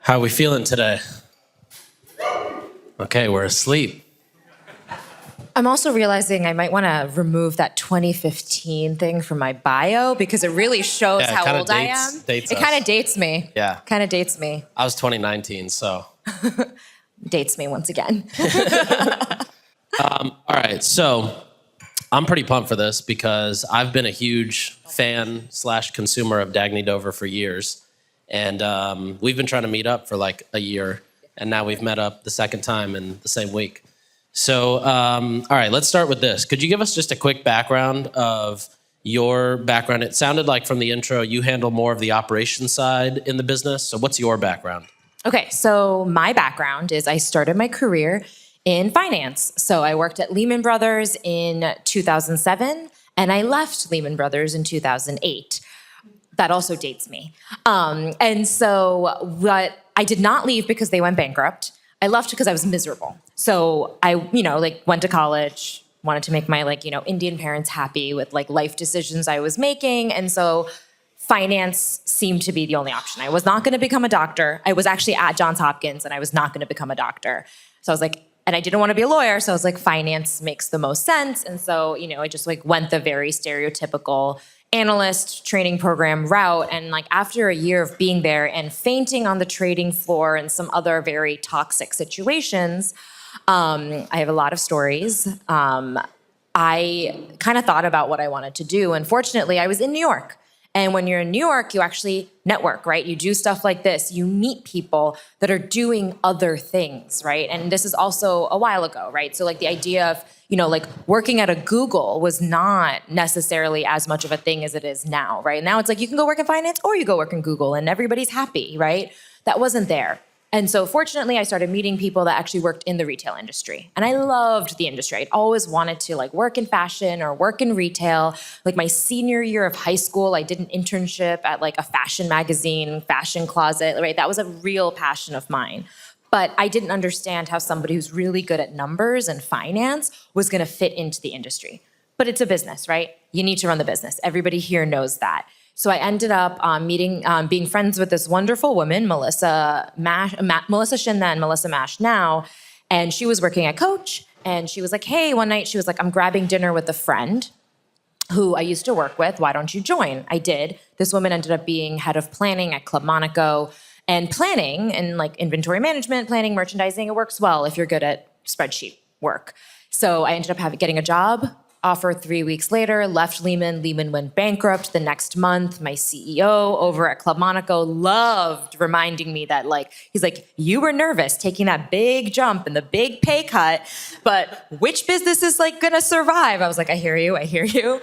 How are we feeling today? Okay, we're asleep. I'm also realizing I might want to remove that 2015 thing from my bio because it really shows Yeah, it how kinda old I am. dates It kind us. of dates me. Yeah. Kind of dates me. I was 2019, so. Dates me once again. All right, so I'm pretty pumped for this because I've been a huge fan / consumer of Dagne Dover for years. And we've been trying to meet up for like a year, and now we've met up the second time in the same week. So, all right, let's start with this. Could you give us just a quick background of your background? It sounded like from the intro, you handle more of the operations side in the business. So what's your background? Okay, so my background is I started my career in finance. So I worked at Lehman Brothers in 2007, and I left Lehman Brothers in 2008. That also dates me. And so what I did not leave because they went bankrupt. I left because I was miserable. So I, went to college, wanted to make my Indian parents happy with life decisions I was making. And so finance seemed to be the only option. I was not going to become a doctor. I was actually at Johns Hopkins and I was not going to become a doctor. So I was like, and I didn't want to be a lawyer. So I was like, finance makes the most sense. And so, I just went the very stereotypical analyst training program route. And after a year of being there and fainting on the trading floor and some other very toxic situations, I have a lot of stories. I kind of thought about what I wanted to do. And fortunately, I was in New York. And when you're in New York, you actually network, right? You do stuff like this. You meet people that are doing other things, right? And this is also a while ago, right? So the idea of, working at a Google was not necessarily as much of a thing as it is now, right? Now it's you can go work in finance or you go work in Google and everybody's happy, right? That wasn't there. And so fortunately, I started meeting people that actually worked in the retail industry. And I loved the industry. I'd always wanted to work in fashion or work in retail. My senior year of high school, I did an internship at a fashion magazine, fashion closet, right? That was a real passion of mine. But I didn't understand how somebody who's really good at numbers and finance was going to fit into the industry. But it's a business, right? You need to run the business. Everybody here knows that. So I ended up being friends with this wonderful woman, Melissa Shin then, Melissa Mash now, and she was working at Coach, and she was like, hey, one night she was like, I'm grabbing dinner with a friend who I used to work with. Why don't you join? I did. This woman ended up being head of planning at Club Monaco, and planning and inventory management, planning, merchandising, it works well if you're good at spreadsheet work. So I ended up getting a job offer 3 weeks later, left Lehman. Lehman went bankrupt the next month. My CEO over at Club Monaco loved reminding me that he's like, you were nervous taking that big jump and the big pay cut, but which business is gonna survive? I was like, I hear you.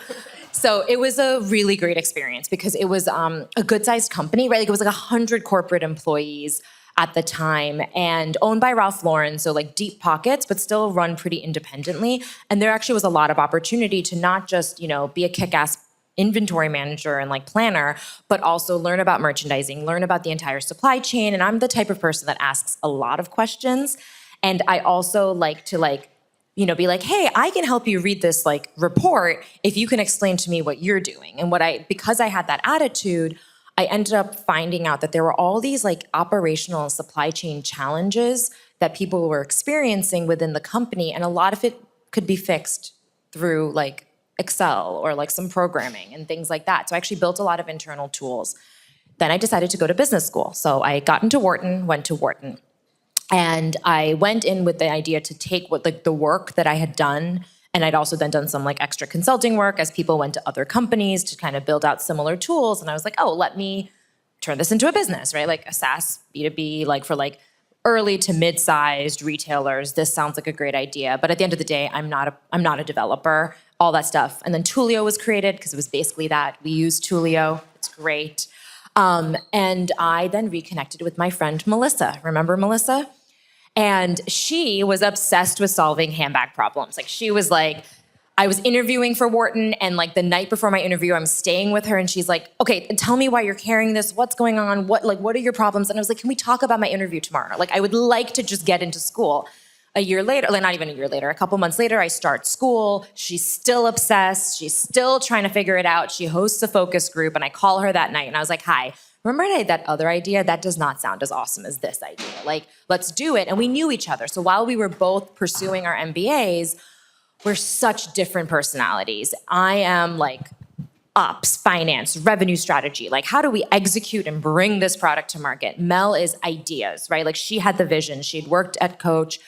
So it was a really great experience because it was a good-sized company, right? It was 100 corporate employees at the time and owned by Ralph Lauren, so deep pockets, but still run pretty independently. And there actually was a lot of opportunity to not just, be a kick-ass inventory manager and planner, but also learn about merchandising, learn about the entire supply chain. And I'm the type of person that asks a lot of questions. And I also like to be hey, I can help you read this report if you can explain to me what you're doing. And because I had that attitude, I ended up finding out that there were all these operational and supply chain challenges that people were experiencing within the company. And a lot of it could be fixed through Excel or some programming and things like that. So I actually built a lot of internal tools. Then I decided to go to business school. So I got into went to Wharton. And I went in with the idea to take the work that I had done, and I'd also then done some extra consulting work as people went to other companies to kind of build out similar tools. And I was like, oh, let me turn this into a business, right? A SaaS B2B, for early to mid-sized retailers. This sounds like a great idea. But at the end of the day, I'm not a developer, all that stuff. And then Twilio was created because it was basically that. We use Twilio. It's great. And I then reconnected with my friend Melissa. Remember Melissa? And she was obsessed with solving handbag problems. She was I was interviewing for Wharton, and the night before my interview, I'm staying with her, and she's like, okay, tell me why you're carrying this. What's going on? What are your problems? And I was like, can we talk about my interview tomorrow? I would like to just get into school. A year later, not even a year later, a couple months later, I start school. She's still obsessed. She's still trying to figure it out. She hosts a focus group, and I call her that night, and I was like, hi, remember that other idea? That does not sound as awesome as this idea. Like, let's do it. And we knew each other. So while we were both pursuing our MBAs, we're such different personalities. I am like ops, finance, revenue strategy. Like, how do we execute and bring this product to market? Mel is ideas, right? Like, she had the vision. She'd worked at Coach.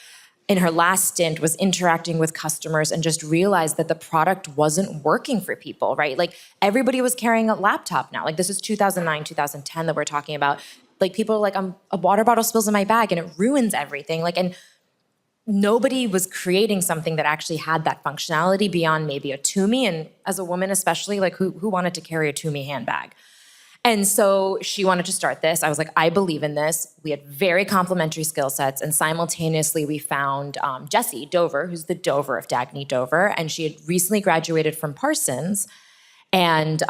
In her last stint, was interacting with customers and just realized that the product wasn't working for people, right? Like, everybody was carrying a laptop now. Like, this is 2009, 2010 that we're talking about. Like, people are like, a water bottle spills in my bag and it ruins everything. Like, and nobody was creating something that actually had that functionality beyond maybe a Tumi. And as a woman especially, like, who wanted to carry a Tumi handbag? And so she wanted to start this. I was like, I believe in this. We had very complementary skill sets. And simultaneously, we found Jessie Dover, who's the Dover of Dagne Dover. And she had recently graduated from Parsons and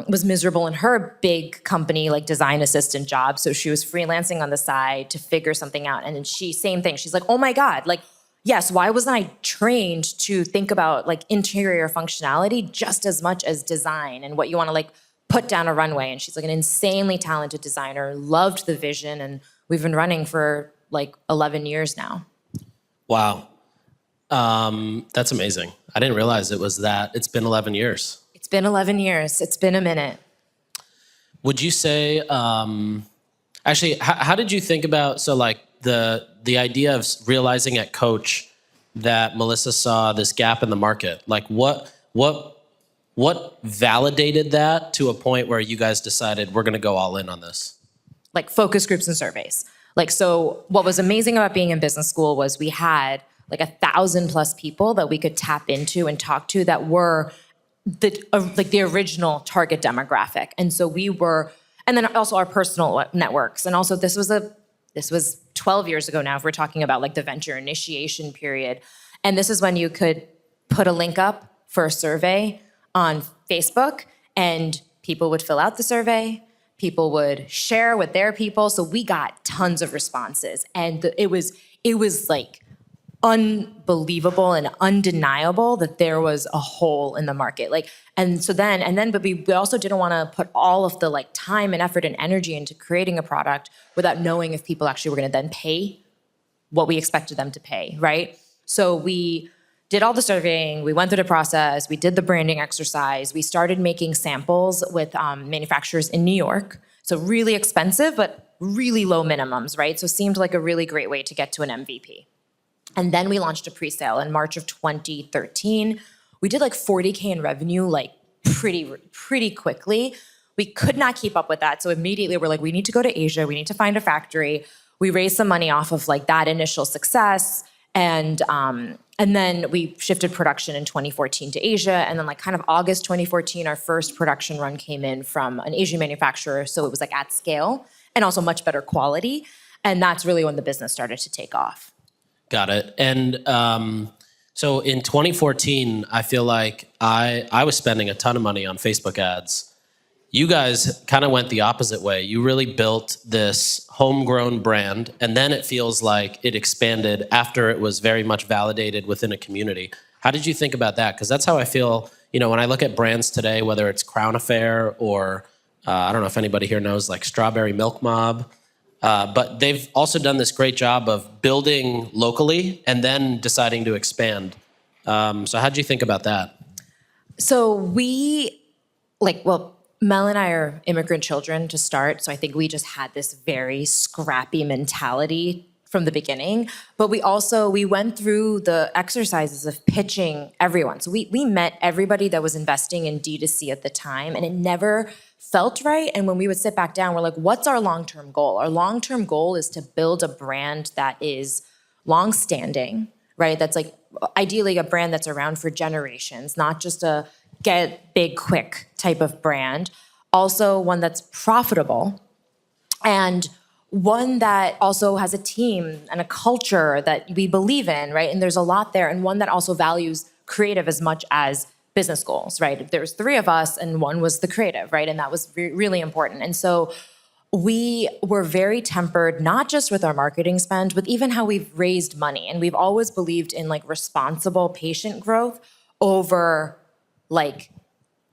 was miserable in her big company, like design assistant job. So she was freelancing on the side to figure something out. And then same thing. She's like, oh my God, like, yes, why wasn't I trained to think about like interior functionality just as much as design and what you want to like put down a runway? And she's like an insanely talented designer, loved the vision, and we've been running for like 11 years now. Wow. That's amazing. I didn't realize it was that. It's been 11 years. It's been 11 years. It's been a minute. Would you say, actually, how did you think about, so like the idea of realizing at Coach that Melissa saw this gap in the market? Like what validated that to a point where you guys decided we're going to go all in on this? Like focus groups and surveys. Like, so what was amazing about being in business school was we had like 1,000+ people that we could tap into and talk to that were the original target demographic. And so we were, and then also our personal networks. And also this was 12 years ago now, if we're talking about like the venture initiation period. And this is when you could put a link up for a survey on Facebook, and people would fill out the survey, people would share with their people. So we got tons of responses, and it was like unbelievable and undeniable that there was a hole in the market. Like, but we also didn't want to put all of the like time and effort and energy into creating a product without knowing if people actually were going to then pay what we expected them to pay, right? So we did all the surveying, we went through the process, we did the branding exercise, we started making samples with manufacturers in New York. So really expensive, but really low minimums, right? So it seemed like a really great way to get to an MVP. And then we launched a pre-sale in March of 2013. We did like 40K in revenue, like pretty quickly. We could not keep up with that. So immediately we're like, we need to go to Asia, we need to find a factory. We raised some money off of like that initial success. And then we shifted production in 2014 to Asia. And then like kind of August 2014, our first production run came in from an Asian manufacturer. So it was like at scale and also much better quality. And that's really when the business started to take off. Got it. And so in 2014, I feel like I was spending a ton of money on Facebook ads. You guys kind of went the opposite way. You really built this homegrown brand, and then it feels like it expanded after it was very much validated within a community. How did you think about that? Because that's how I feel, when I look at brands today, whether it's Crown Affair or I don't know if anybody here knows like Strawberry Milk Mob, but they've also done this great job of building locally and then deciding to expand. So how did you think about that? So Mel and I are immigrant children to start, so I think we just had this very scrappy mentality from the beginning. But we went through the exercises of pitching everyone. So we met everybody that was investing in D2C at the time, and it never felt right. And when we would sit back down, we're like, what's our long-term goal? Our long-term goal is to build a brand that is long-standing, right? That's like ideally a brand that's around for generations, not just a get big quick type of brand. Also one that's profitable and one that also has a team and a culture that we believe in, right? And there's a lot there, and one that also values creative as much as business goals, right? There's 3 of us and one was the creative, right? And that was really important. And so we were very tempered, not just with our marketing spend, but even how we've raised money. And we've always believed in like responsible patient growth over like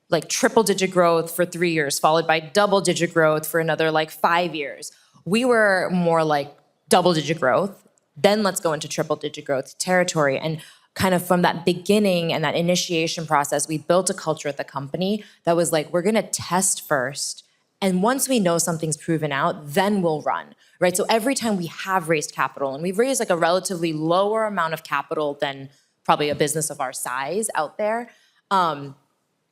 like triple digit growth for 3 years, followed by double digit growth for another like 5 years. We were more like double digit growth, then let's go into triple digit growth territory. And kind of from that beginning and that initiation process, we built a culture at the company that was like, we're gonna test first. And once we know something's proven out, then we'll run, right? So every time we have raised capital, and we've raised like a relatively lower amount of capital than probably a business of our size out there, and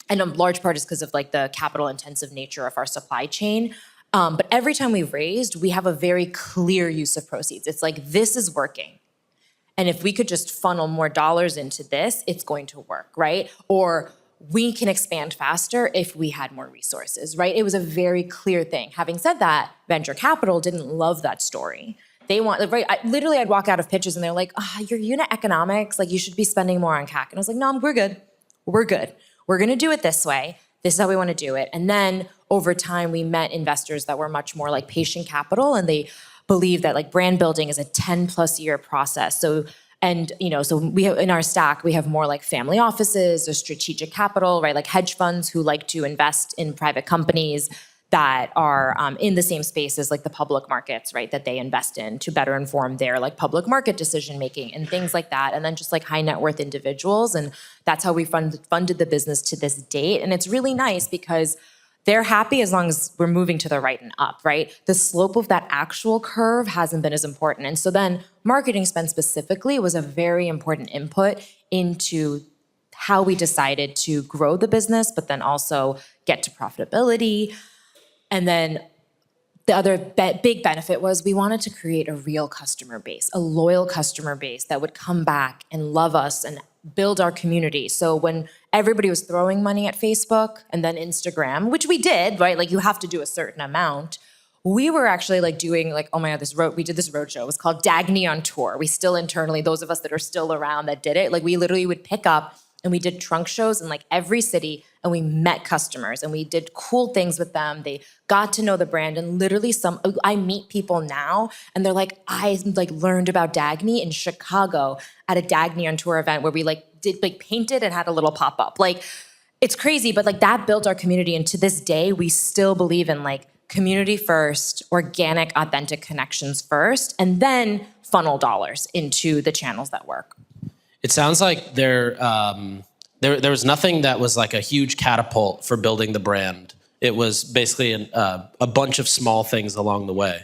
a large part is because of like the capital intensive nature of our supply chain. But every time we've raised, we have a very clear use of proceeds. It's like, this is working. And if we could just funnel more dollars into this, it's going to work, right? Or we can expand faster if we had more resources, right? It was a very clear thing. Having said that, venture capital didn't love that story. They want, right? I'd walk out of pitches and they're like, your unit economics, like you should be spending more on CAC. And I was like, no, we're good. We're good. We're going to do it this way. This is how we want to do it. And then over time, we met investors that were much more like patient capital, and they believe that like brand building is a 10+ year process. So we have in our stack, we have more like family offices or strategic capital, right? Like hedge funds who like to invest in private companies that are in the same space as like the public markets, right? That they invest in to better inform their like public market decision making and things like that. And then just like high net worth individuals. And that's how we funded the business to this date. And it's really nice because they're happy as long as we're moving to the right and up, right? The slope of that actual curve hasn't been as important. And so then marketing spend specifically was a very important input into how we decided to grow the business, but then also get to profitability. And then the other big benefit was we wanted to create a real customer base, a loyal customer base that would come back and love us and build our community. So when everybody was throwing money at Facebook and then Instagram, which we did, right? Like you have to do a certain amount. We were actually like doing like, oh my God, we did this roadshow. It was called Dagne on Tour. We still internally, those of us that are still around that did it, like we literally would pick up and we did trunk shows in like every city, and we met customers and we did cool things with them. They got to know the brand, and literally I meet people now and they're like, I like learned about Dagne in Chicago at a Dagne on Tour event where we like did like painted and had a little pop-up. Like it's crazy, but like that built our community. And to this day, we still believe in like community first, organic, authentic connections first, and then funnel dollars into the channels that work. It sounds like there was nothing that was like a huge catapult for building the brand. It was basically a bunch of small things along the way.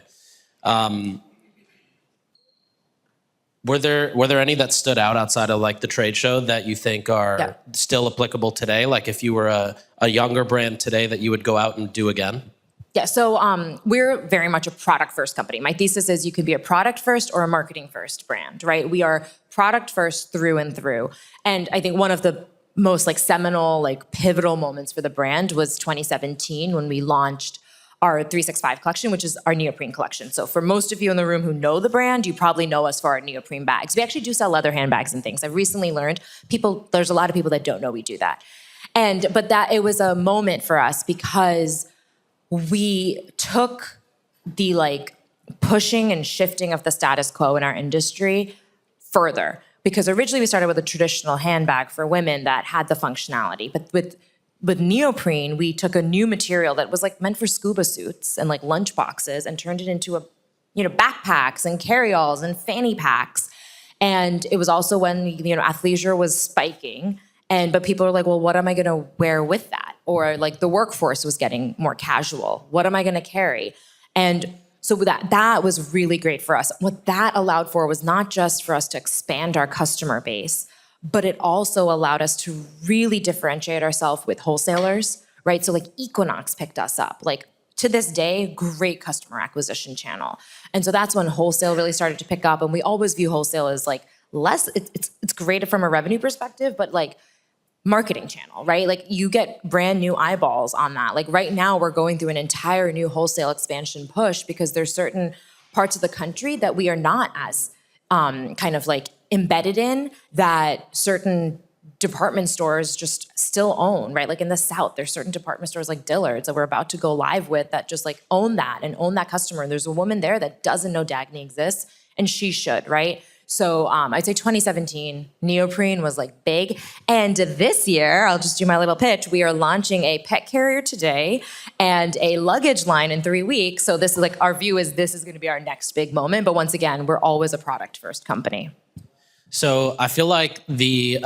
Were there any that stood out outside of like the trade show that you think are still applicable today? Like if you were a younger brand today that you would go out and do again? Yeah, so we're very much a product first company. My thesis is you could be a product first or a marketing first brand, right? We are product first through and through. And I think one of the most like seminal, like pivotal moments for the brand was 2017 when we launched our 365 collection, which is our neoprene collection. So for most of you in the room who know the brand, you probably know us for our neoprene bags. We actually do sell leather handbags and things. I've recently learned there's a lot of people that don't know we do that. But it was a moment for us because we took the like pushing and shifting of the status quo in our industry further. Because originally we started with a traditional handbag for women that had the functionality. But with neoprene, we took a new material that was like meant for scuba suits and like lunch boxes and turned it into backpacks and carry-alls and fanny packs. And it was also when, athleisure was spiking. But people are like, well, what am I gonna wear with that? Or like the workforce was getting more casual. What am I gonna carry? And so that was really great for us. What that allowed for was not just for us to expand our customer base, but it also allowed us to really differentiate ourselves with wholesalers, right? So like Equinox picked us up. Like to this day, great customer acquisition channel. And so that's when wholesale really started to pick up. And we always view wholesale as like it's great from a revenue perspective, but like marketing channel, right? Like you get brand new eyeballs on that. Like right now we're going through an entire new wholesale expansion push because there's certain parts of the country that we are not as kind of like embedded in that certain department stores just still own, right? Like in the South, there's certain department stores like Dillard's that we're about to go live with that just like own that and own that customer. And there's a woman there that doesn't know Dagne exists and she should, right? So I'd say 2017, neoprene was like big. And this year, I'll just do my little pitch. We are launching a pet carrier today and a luggage line in 3 weeks. So this is like, our view is this is going to be our next big moment. But once again, we're always a product first company. So I feel like the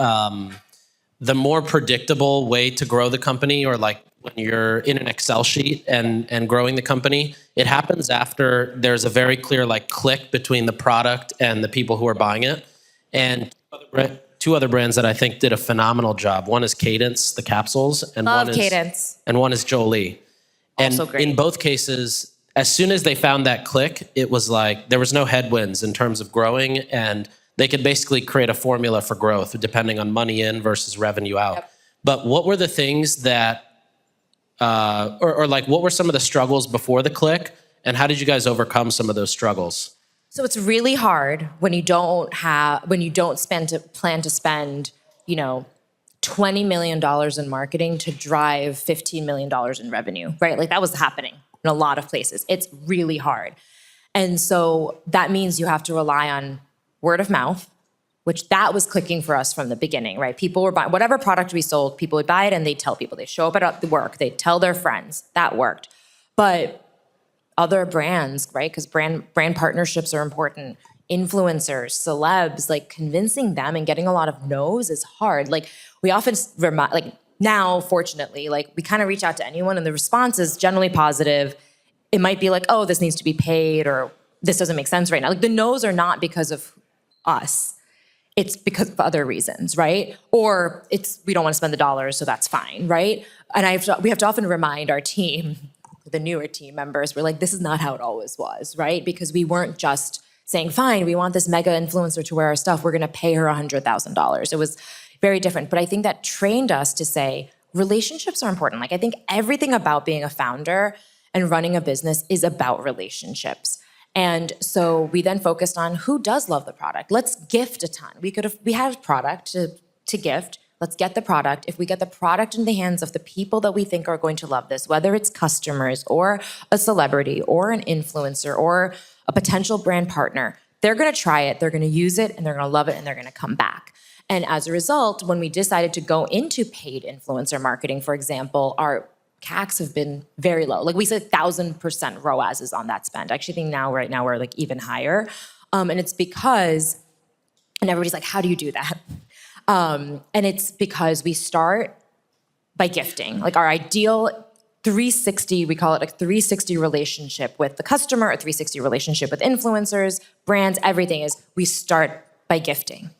more predictable way to grow the company, or like when you're in an Excel sheet and growing the company, it happens after there's a very clear like click between the product and the people who are buying it. And two other brands that I think did a phenomenal job. One is Cadence, the capsules, and Love one is Cadence. And one is Jolie. And Also great. in both cases, as soon as they found that click, it was like there was no headwinds in terms of growing, and they could basically create a formula for growth depending on money in versus revenue out. Yep. But what were the things that, or like what were some of the struggles before the click, and how did you guys overcome some of those struggles? So it's really hard when you don't plan to spend, $20 million in marketing to drive $15 million in revenue, right? Like that was happening in a lot of places. It's really hard. And so that means you have to rely on word of mouth, which that was clicking for us from the beginning, right? People were buying whatever product we sold, people would buy it and they'd tell people. They show up at the work, they'd tell their friends. That worked. But other brands, right? Because brand partnerships are important. Influencers, celebs, like convincing them and getting a lot of no's is hard. Like we often now, fortunately, like we kind of reach out to anyone and the response is generally positive. It might be like, oh, this needs to be paid, or this doesn't make sense right now. Like the no's are not because of us. It's because of other reasons, right? Or it's we don't want to spend the dollars, so that's fine, right? And we have to often remind our team, the newer team members, we're like, this is not how it always was, right? Because we weren't just saying, fine, we want this mega influencer to wear our stuff, we're gonna pay her $100,000. It was very different. But I think that trained us to say, relationships are important. Like I think everything about being a founder and running a business is about relationships. And so we then focused on who does love the product. Let's gift a ton. We had a product to gift. Let's get the product. If we get the product in the hands of the people that we think are going to love this, whether it's customers or a celebrity or an influencer or a potential brand partner, they're going to try it, they're going to use it, and they're going to love it, and they're going to come back. And as a result, when we decided to go into paid influencer marketing, for example, our CACs have been very low. Like we said, 1,000% ROAS is on that spend. I actually think right now we're like even higher. And it's because, and everybody's like, how do you do that? And it's because we start by gifting. Like our ideal 360, we call it a 360 relationship with the customer, a 360 relationship with influencers, brands, everything is we start by gifting.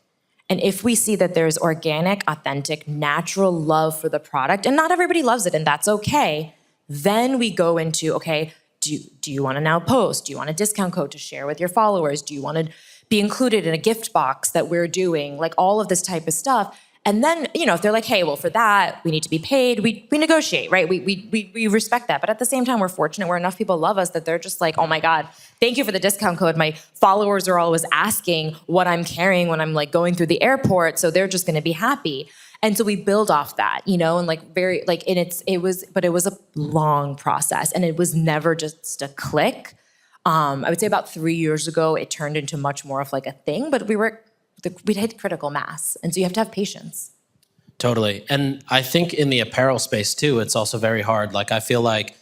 And if we see that there's organic, authentic, natural love for the product, and not everybody loves it, and that's okay, then we go into, okay, do you want to now post? Do you want a discount code to share with your followers? Do you want to be included in a gift box that we're doing? Like all of this type of stuff. And then, if they're like, hey, well, for that, we need to be paid, we negotiate, right? We respect that. But at the same time, we're fortunate where enough people love us that they're just like, oh my God, thank you for the discount code. My followers are always asking what I'm carrying when I'm like going through the airport. So they're just going to be happy. And so we build off that, and like it was a long process, and it was never just a click. I would say about 3 years ago, it turned into much more of like a thing, but we'd hit critical mass. And so you have to have patience. Totally. And I think in the apparel space too, it's also very hard. Like I feel like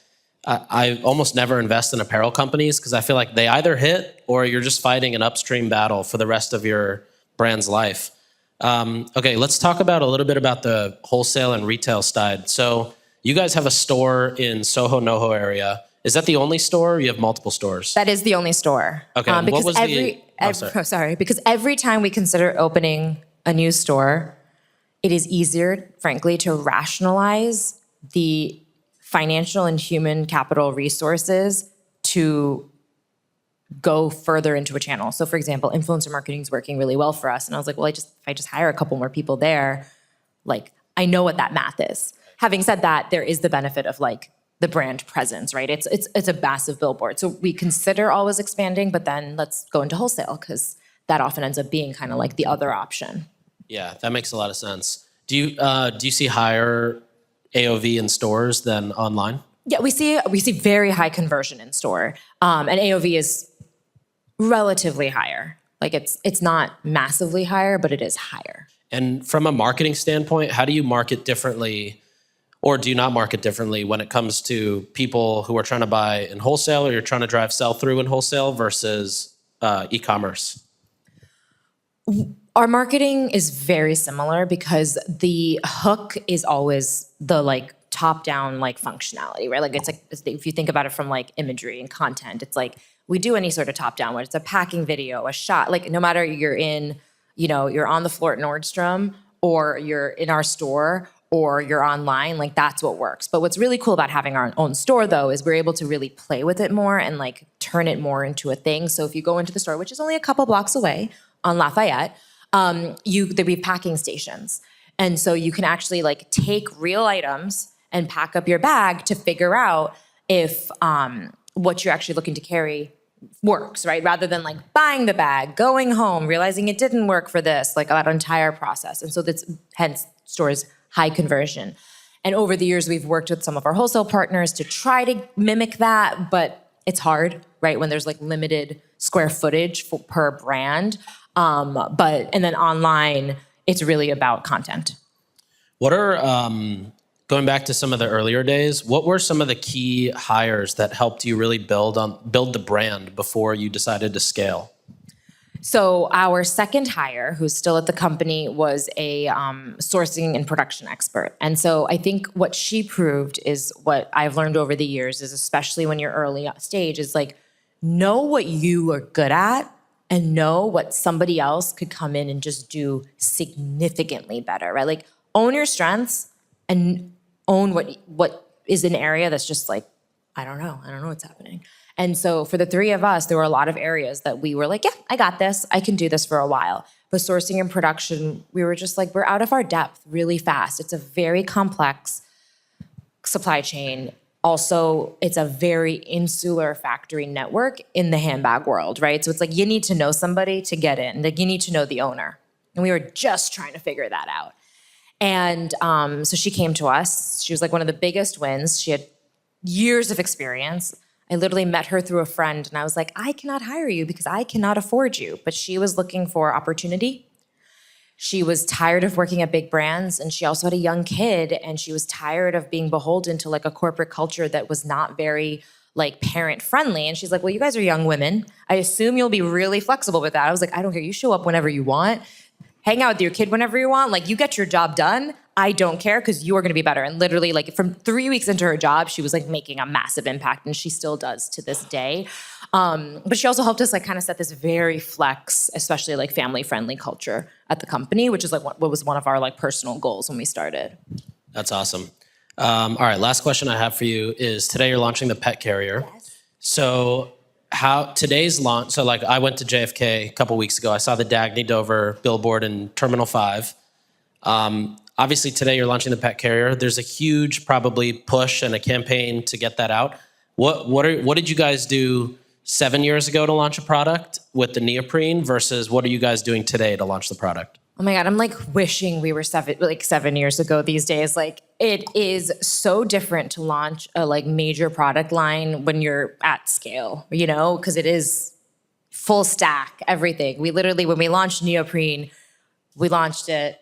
I almost never invest in apparel companies because I feel like they either hit or you're just fighting an upstream battle for the rest of your brand's life. Okay, let's talk about a little bit about the wholesale and retail side. So you guys have a store in Soho, NoHo area. Is that the only store or you have multiple stores? That is the only store. Okay, because what was because every time we consider opening a new store, it is easier, frankly, to rationalize the financial and human capital resources to go further into a channel. So for example, influencer marketing is working really well for us. And I was like, well, if I just hire a couple more people there, like I know what that math is. Having said that, there is the benefit of like the brand presence, right? It's a massive billboard. So we consider always expanding, but then let's go into wholesale because that often ends up being kind of like the other option. Yeah, that makes a lot of sense. Do you see higher AOV in stores than online? Yeah, we see very high conversion in store, and AOV is relatively higher. Like it's not massively higher, but it is higher. And from a marketing standpoint, how do you market differently, or do you not market differently when it comes to people who are trying to buy in wholesale, or you're trying to drive sell-through in wholesale versus e-commerce? Our marketing is very similar because the hook is always the like top-down like functionality, right? Like if you think about it from like imagery and content, it's like we do any sort of top-down, whether it's a packing video, a shot, like no matter you're in, you're on the floor at Nordstrom or you're in our store or you're online, like that's what works. But what's really cool about having our own store though is we're able to really play with it more and like turn it more into a thing. So if you go into the store, which is only a couple blocks away on Lafayette, there'd be packing stations. And so you can actually like take real items and pack up your bag to figure out if what you're actually looking to carry works, right? Rather than like buying the bag, going home, realizing it didn't work for this, like that entire process. And so that's hence stores high conversion. And over the years, we've worked with some of our wholesale partners to try to mimic that, but it's hard, right? When there's like limited square footage per brand. And then online, it's really about content. What are, going back to some of the earlier days, what were some of the key hires that helped you really build the brand before you decided to scale? So our second hire, who's still at the company, was a sourcing and production expert. And so I think what she proved is what I've learned over the years is, especially when you're early stage, is like, know what you are good at and know what somebody else could come in and just do significantly better, right? Like own your strengths and own what is an area that's just like, I don't know what's happening. And so for the three of us, there were a lot of areas that we were like, yeah, I got this. I can do this for a while. But sourcing and production, we were just like, we're out of our depth really fast. It's a very complex supply chain. Also, it's a very insular factory network in the handbag world, right? So it's like you need to know somebody to get in. Like you need to know the owner. And we were just trying to figure that out. And so she came to us. She was like one of the biggest wins. She had years of experience. I literally met her through a friend and I was like, I cannot hire you because I cannot afford you. But she was looking for opportunity. She was tired of working at big brands and she also had a young kid and she was tired of being beholden to like a corporate culture that was not very like parent friendly. And she's like, well, you guys are young women. I assume you'll be really flexible with that. I was like, I don't care. You show up whenever you want. Hang out with your kid whenever you want. Like you get your job done. I don't care because you are going to be better. And literally like from 3 weeks into her job, she was like making a massive impact and she still does to this day. But she also helped us like kind of set this very flex, especially like family friendly culture at the company, which is like what was one of our like personal goals when we started. That's awesome. All right, last question I have for you is today you're launching the pet carrier. Yes. So how today's launch, so like I went to JFK a couple weeks ago. I saw the Dagne Dover billboard in Terminal 5. Obviously, today you're launching the pet carrier. There's a huge probably push and a campaign to get that out. What did you guys do 7 years ago to launch a product with the neoprene versus what are you guys doing today to launch the product? Oh my God, I'm like wishing we were 7 years ago these days. Like it is so different to launch a like major product line when you're at scale, because it is full stack, everything. We literally, when we launched neoprene, we launched it.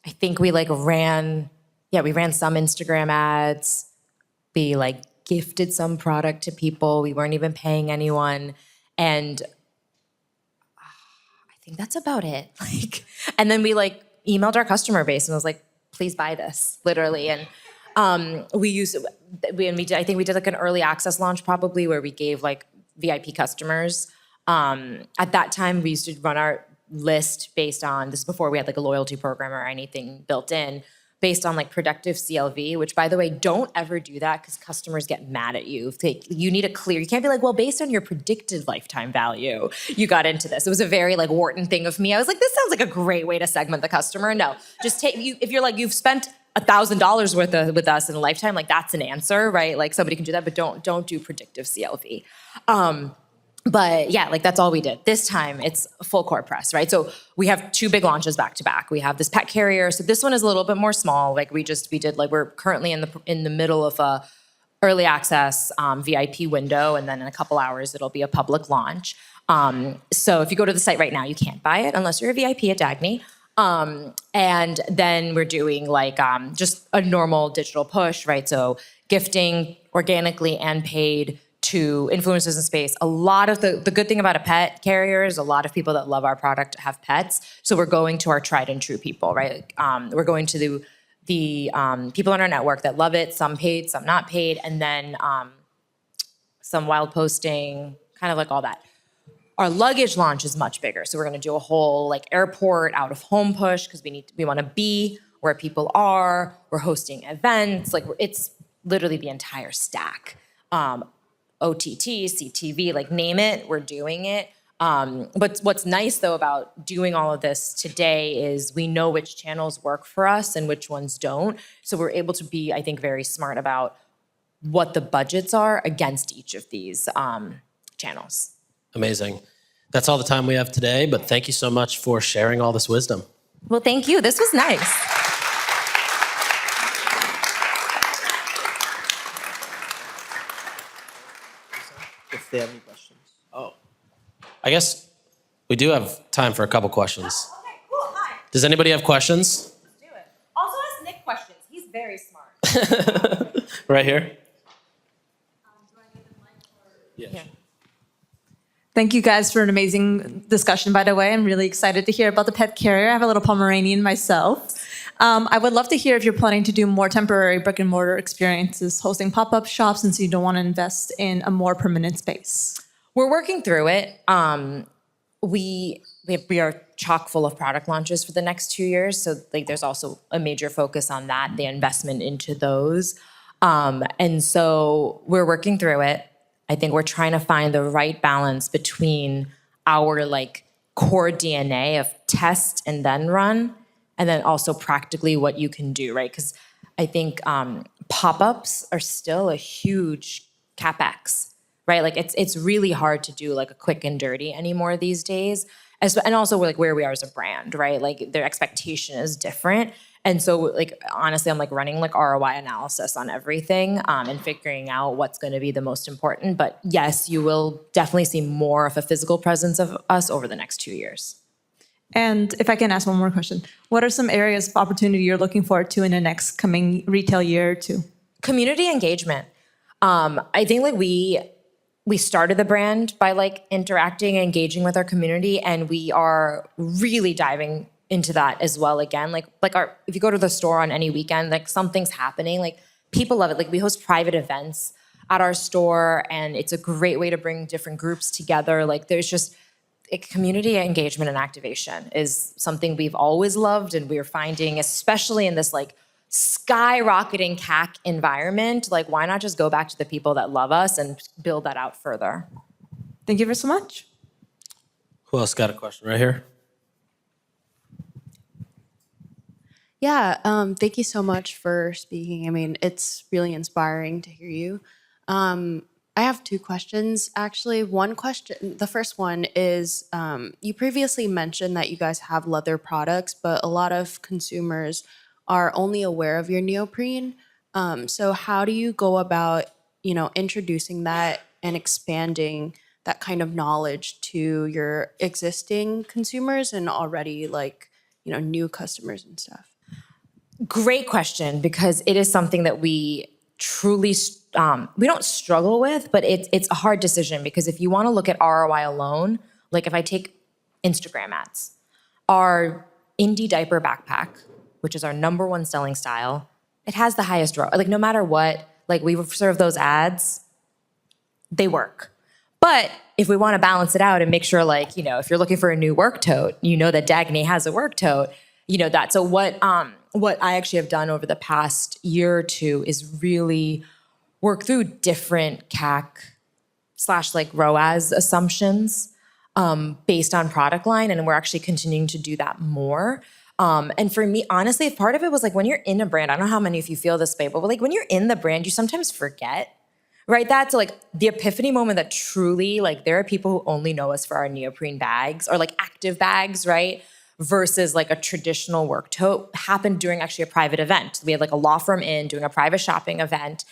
I think we ran some Instagram ads. We like gifted some product to people. We weren't even paying anyone. And I think that's about it. And then we emailed our customer base and was like, please buy this, literally. And I think we did like an early access launch probably where we gave like VIP customers. At that time, we used to run our list based on, this is before we had like a loyalty program or anything built in, based on like productive CLV, which by the way, don't ever do that because customers get mad at you. You need you can't be like, well, based on your predicted lifetime value, you got into this. It was a very like Wharton thing of me. I was like, this sounds like a great way to segment the customer. No, just if you're like, you've spent $1,000 worth with us in a lifetime, like that's an answer, right? Like somebody can do that, but don't do predictive CLV. But yeah, like that's all we did. This time it's full court press, right? So we have 2 big launches back to back. We have this pet carrier. So this one is a little bit more small. Like we're currently in the middle of early access VIP window, and then in a couple hours it'll be a public launch. So if you go to the site right now, you can't buy it unless you're a VIP at Dagne. And then we're doing like just a normal digital push, right? So gifting organically and paid to influencers in space. A lot of the good thing about a pet carrier is a lot of people that love our product have pets. So we're going to our tried and true people, right? We're going to the people on our network that love it, some paid, some not paid, and then some wild posting, kind of like all that. Our luggage launch is much bigger. So we're going to do a whole like airport out of home push because we want to be where people are. We're hosting events. Like it's literally the entire stack. OTT, CTV, like name it, we're doing it. But what's nice though about doing all of this today is we know which channels work for us and which ones don't. So we're able to be, I think, very smart about what the budgets are against each of these channels. Amazing. That's all the time we have today, but thank you so much for sharing all this wisdom. Well, thank you. This was nice. If they have any questions. Oh, I guess we do have time for a couple questions. Okay, cool. Hi. Does anybody have questions? Let's do it. Also ask Nick questions. He's very smart. Right here? Do I give him mic or? Yeah. Thank you guys for an amazing discussion, by the way. I'm really excited to hear about the pet carrier. I have a little Pomeranian myself. I would love to hear if you're planning to do more temporary brick and mortar experiences, hosting pop-up shops, since you don't want to invest in a more permanent space. We're working through it. We are chock full of product launches for the next 2 years. So like there's also a major focus on that, the investment into those. And so we're working through it. I think we're trying to find the right balance between our like core DNA of test and then run, and then also practically what you can do, right? Because I think pop-ups are still a huge CapEx, right? Like it's really hard to do like a quick and dirty anymore these days. And also like where we are as a brand, right? Like their expectation is different. And so like honestly, I'm like running like ROI analysis on everything and figuring out what's going to be the most important. But yes, you will definitely see more of a physical presence of us over the next 2 years. And if I can ask one more question, what are some areas of opportunity you're looking forward to in the next coming retail year or two? Community engagement. I think like we started the brand by like interacting and engaging with our community, and we are really diving into that as well again. Like if you go to the store on any weekend, like something's happening, like people love it. Like we host private events at our store, and it's a great way to bring different groups together. Like there's just community engagement and activation is something we've always loved, and we're finding, especially in this like skyrocketing CAC environment, like why not just go back to the people that love us and build that out further? Thank you very so much. Who else got a question right here? Yeah, thank you so much for speaking. I mean, it's really inspiring to hear you. I have two questions, actually. One question, the first one is, you previously mentioned that you guys have leather products, but a lot of consumers are only aware of your neoprene. So how do you go about, introducing that and expanding that kind of knowledge to your existing consumers and already new customers and stuff? Great question, because it is something that we truly, we don't struggle with, but it's a hard decision, because if you want to look at ROI alone, like if I take Instagram ads, our indie diaper backpack, which is our #1 selling style, it has the highest ROI. Like no matter what, like we serve those ads, they work. But if we want to balance it out and make sure, like, if you're looking for a new work tote, that Dagne has a work tote, that. So what I actually have done over the past year or two is really work through different CAC / like ROAS assumptions based on product line. And we're actually continuing to do that more. And for me, honestly, part of it was like when you're in a brand, I don't know how many of you feel this way, but like when you're in the brand, you sometimes forget, right? That's like the epiphany moment that truly, like there are people who only know us for our neoprene bags or like active bags, right? Versus like a traditional work tote happened during actually a private event. We had like a law firm doing a private shopping event.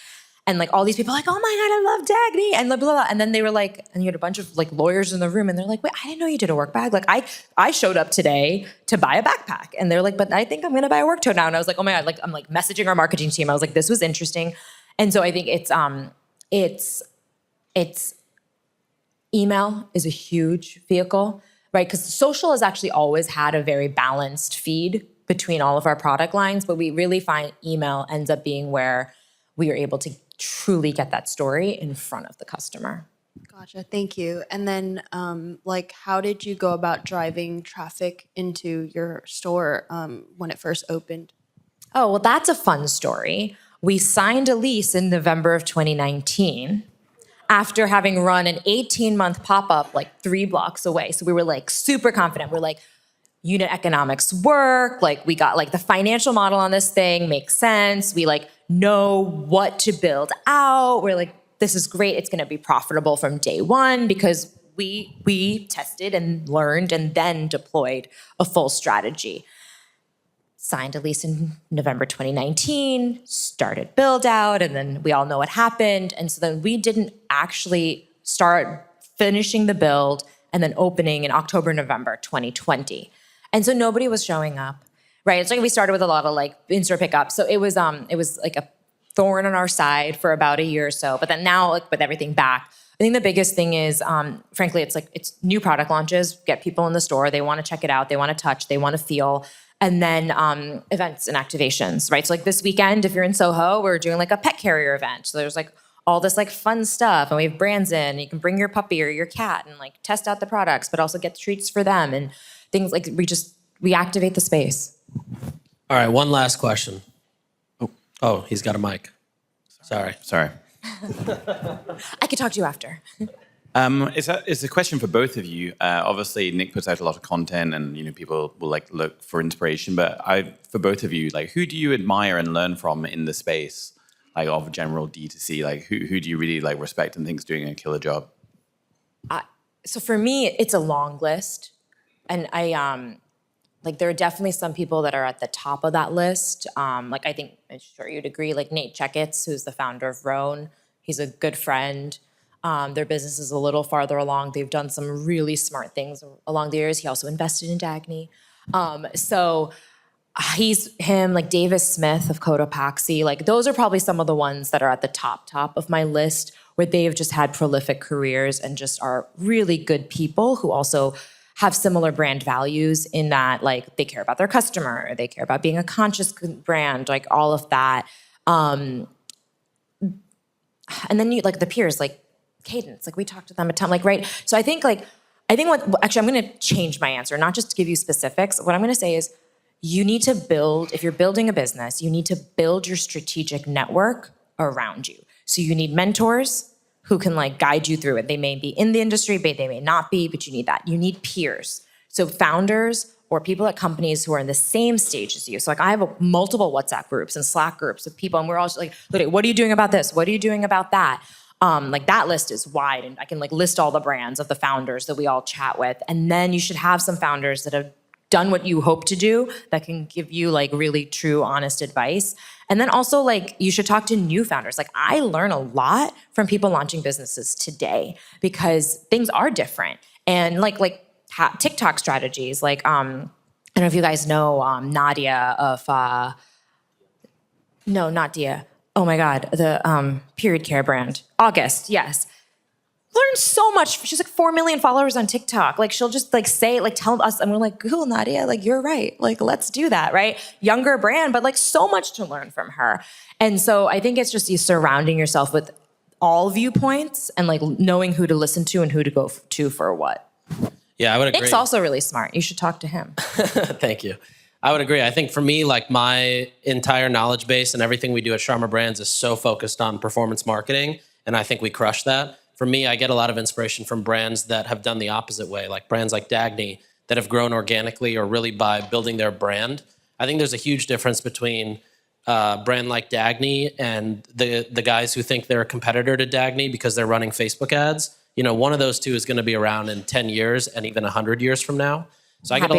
And like all these people are like, oh my God, I love Dagne, and blah, blah, blah. And then they were like, and you had a bunch of like lawyers in the room, and they're like, wait, I didn't know you did a work bag. Like I showed up today to buy a backpack, and they're like, but I think I'm gonna buy a work tote now. And I was like, oh my God, like I'm like messaging our marketing team. I was like, this was interesting. And so I think it's email is a huge vehicle, right? Because social has actually always had a very balanced feed between all of our product lines, but we really find email ends up being where we are able to truly get that story in front of the customer. Gotcha. Thank you. And then, like, how did you go about driving traffic into your store when it first opened? Oh, well, that's a fun story. We signed a lease in November of 2019 after having run an 18-month pop-up like 3 blocks away. So we were like super confident. We're like, unit economics work. Like we got like the financial model on this thing makes sense. We like know what to build out. We're like, this is great. It's going to be profitable from day one because we tested and learned and then deployed a full strategy. Signed a lease in November 2019, started build out, and then we all know what happened. And so then we didn't actually start finishing the build and then opening in October, November 2020. And so nobody was showing up, right? It's like we started with a lot of like in-store pickup. So it was like a thorn on our side for about a year or so. But then now, like with everything back, I think the biggest thing is, frankly, it's new product launches, get people in the store. They want to check it out. They want to touch, they want to feel. And then events and activations, right? So like this weekend, if you're in Soho, we're doing like a pet carrier event. So there's like all this like fun stuff, and we have brands in. You can bring your puppy or your cat and like test out the products, but also get treats for them and things like we activate the space. All right, one last question. Oh, he's got a mic. Sorry. I could talk to you after. It's a question for both of you. Obviously, Nik puts out a lot of content, and people will like look for inspiration. But for both of you, like, who do you admire and learn from in the space, like of general D2C? Like, who do you really like respect and think's doing a killer job? So for me, it's a long list, and like there are definitely some people that are at the top of that list. Like I'm sure you'd agree, like Nate Checketts, who's the founder of Roan. He's a good friend. Their business is a little farther along. They've done some really smart things along the years. He also invested in Dagne. So he's him, like Davis Smith of Cotopaxi. Like those are probably some of the ones that are at the top of my list, where they've just had prolific careers and just are really good people who also have similar brand values in that like they care about their customer, they care about being a conscious brand, like all of that. And then you like the peers, like Cadence, like we talked to them a ton, like, right? So I think actually I'm going to change my answer, not just to give you specifics. What I'm going to say is you need to build, if you're building a business, you need to build your strategic network around you. So you need mentors who can like guide you through it. They may be in the industry, but they may not be, but you need that. You need peers. So founders or people at companies who are in the same stage as you. So like I have multiple WhatsApp groups and Slack groups of people, and we're all just like, what are you doing about this? What are you doing about that? Like that list is wide, and I can like list all the brands of the founders that we all chat with. And then you should have some founders that have done what you hope to do that can give you like really true, honest advice. And then also like you should talk to new founders. Like I learn a lot from people launching businesses today because things are different. And like TikTok strategies, like I don't know if you guys know Nadia of no, not Dia. Oh my God, the period care brand. August, yes. Learned so much. She's like 4 million followers on TikTok. Like she'll just like say, like tell us, and we're like, cool, Nadia, like you're right. Like let's do that, right? Younger brand, but like so much to learn from her. And so I think it's just you surrounding yourself with all viewpoints and like knowing who to listen to and who to go to for what. Yeah, I would agree. Nick's also really smart. You should talk to him. Thank you. I would agree. I think for me, like my entire knowledge base and everything we do at Sharma Brands is so focused on performance marketing, and I think we crush that. For me, I get a lot of inspiration from brands that have done the opposite way, like brands like Dagne that have grown organically or really by building their brand. I think there's a huge difference between a brand like Dagne and the guys who think they're a competitor to Dagne because they're running Facebook ads. One of those two is going to be around in 10 years and even 100 years from now. So I get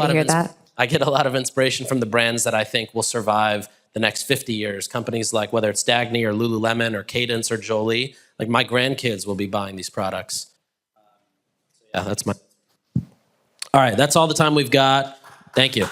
a lot of inspiration from the brands that I think will survive the next 50 years. Companies like whether it's Dagne or Lululemon or Cadence or Jolie, like my grandkids will be buying these products. Yeah, that's my. All right, that's all the time we've got. Thank you.